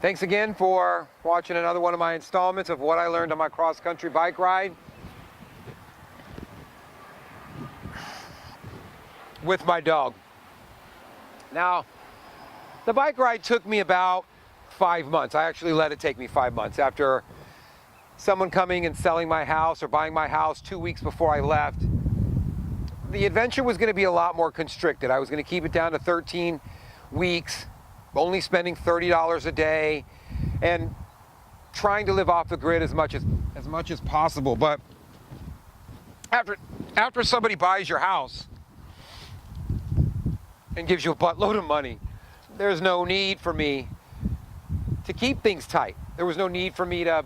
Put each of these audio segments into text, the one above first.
Thanks again for watching another one of my installments of what I learned on my cross-country bike ride with my dog. Now, the bike ride took me about 5 months. I actually let it take me 5 months after someone coming and selling my house or buying my house 2 weeks before I left. The adventure was going to be a lot more constricted. I was going to keep it down to 13 weeks, only spending $30 a day and trying to live off the grid as much as possible. But after somebody buys your house and gives you a buttload of money, there's no need for me to keep things tight. There was no need for me to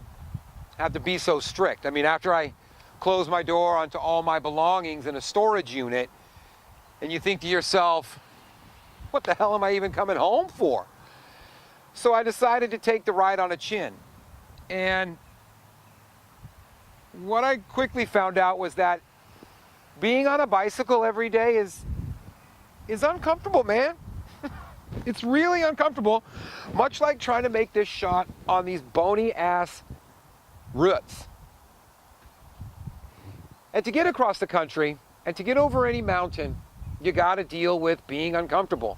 have to be so strict. I mean, after I closed my door onto all my belongings in a storage unit, and you think to yourself, what the hell am I even coming home for? So I decided to take the ride on a chin. And what I quickly found out was that being on a bicycle every day is uncomfortable, man. It's really uncomfortable, much like trying to make this shot on these bony ass roots. And to get across the country and to get over any mountain, you got to deal with being uncomfortable.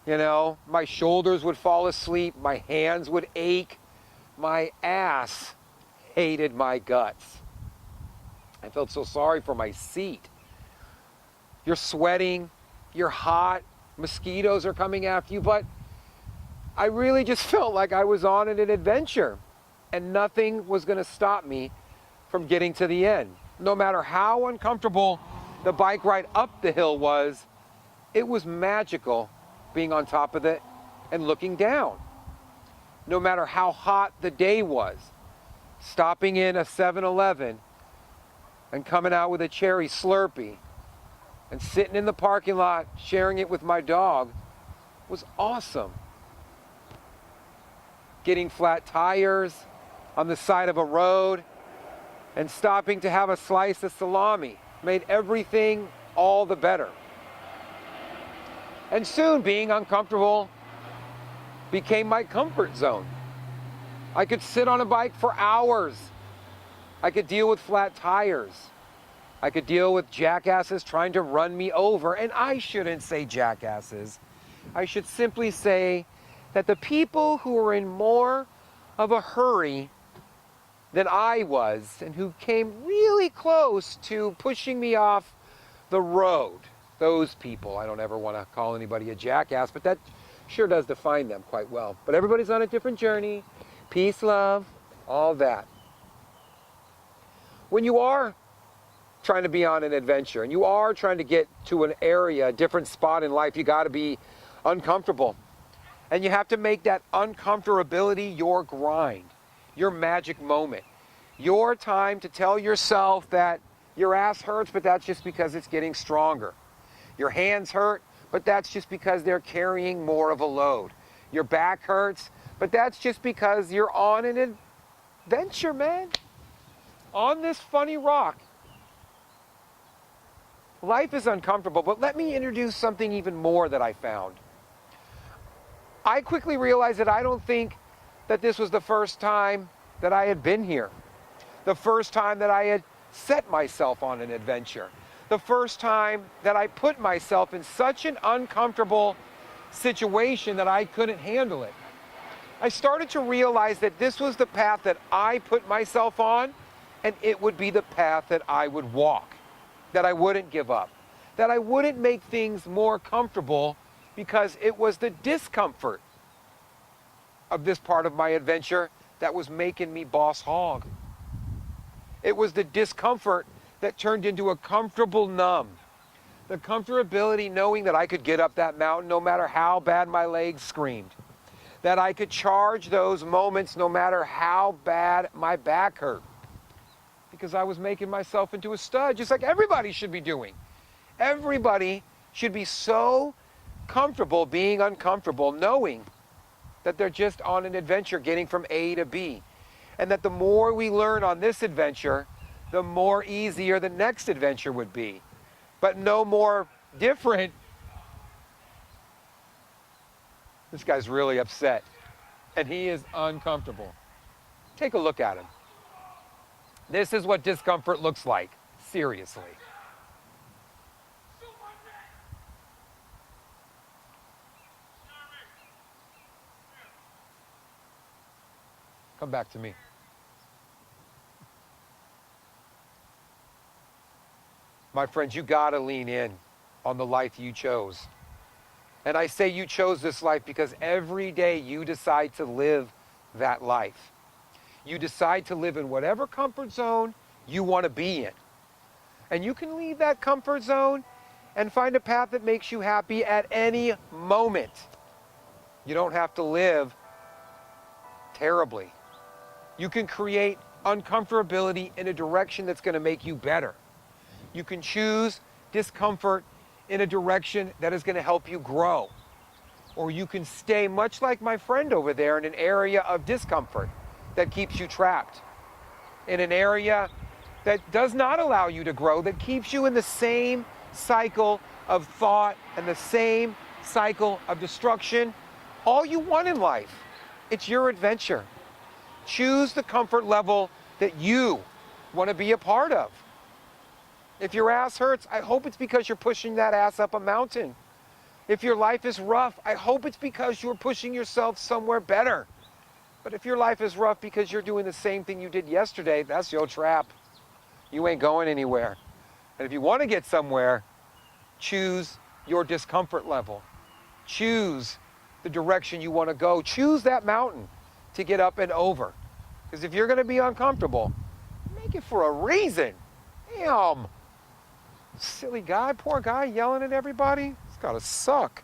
You know, my shoulders would fall asleep, my hands would ache, my ass hated my guts. I felt so sorry for my seat. You're sweating, you're hot, mosquitoes are coming after you, but I really just felt like I was on an adventure and nothing was going to stop me from getting to the end. No matter how uncomfortable the bike ride up the hill was, it was magical being on top of it and looking down. No matter how hot the day was, stopping in a 7-Eleven and coming out with a cherry Slurpee and sitting in the parking lot sharing it with my dog was awesome. Getting flat tires on the side of a road and stopping to have a slice of salami made everything all the better. And soon being uncomfortable became my comfort zone. I could sit on a bike for hours. I could deal with flat tires. I could deal with jackasses trying to run me over. And I shouldn't say jackasses. I should simply say that the people who were in more of a hurry than I was and who came really close to pushing me off the road, those people, I don't ever want to call anybody a jackass, but that sure does define them quite well. But everybody's on a different journey. Peace, love, all that. When you are trying to be on an adventure and you are trying to get to an area, a different spot in life, you got to be uncomfortable. And you have to make that uncomfortability your grind, your magic moment, your time to tell yourself that your ass hurts, but that's just because it's getting stronger. Your hands hurt, but that's just because they're carrying more of a load. Your back hurts, but that's just because you're on an adventure, man. On this funny rock. Life is uncomfortable, but let me introduce something even more that I found. I quickly realized that I don't think that this was the first time that I had been here. The first time that I had set myself on an adventure. The first time that I put myself in such an uncomfortable situation that I couldn't handle it. I started to realize that this was the path that I put myself on, and it would be the path that I would walk, that I wouldn't give up, that I wouldn't make things more comfortable because it was the discomfort of this part of my adventure that was making me boss hog. It was the discomfort that turned into a comfortable numb. The comfortability knowing that I could get up that mountain no matter how bad my legs screamed. That I could charge those moments no matter how bad my back hurt. Because I was making myself into a stud, just like everybody should be doing. Everybody should be so comfortable being uncomfortable, knowing that they're just on an adventure getting from A to B. And that the more we learn on this adventure, the more easier the next adventure would be. But no more different. This guy's really upset. and he is uncomfortable. Take a look at him. This is what discomfort looks like, seriously. Come back to me. My friends, you gotta lean in on the life you chose. And I say you chose this life because every day you decide to live that life. You decide to live in whatever comfort zone you want to be in. And you can leave that comfort zone and find a path that makes you happy at any moment. You don't have to live terribly. You can create uncomfortability in a direction that's going to make you better. You can choose discomfort in a direction that is going to help you grow. Or you can stay much like my friend over there in an area of discomfort that keeps you trapped. In an area that does not allow you to grow, that keeps you in the same cycle of thought and the same cycle of destruction. All you want in life, it's your adventure. Choose the comfort level that you want to be a part of. If your ass hurts, I hope it's because you're pushing that ass up a mountain. If your life is rough, I hope it's because you're pushing yourself somewhere better. But if your life is rough because you're doing the same thing you did yesterday, that's your trap. You ain't going anywhere. And if you want to get somewhere, choose your discomfort level. Choose the direction you want to go. Choose that mountain to get up and over. Because if you're going to be uncomfortable, make it for a reason. Damn. Silly guy, poor guy yelling at everybody. It's got to suck.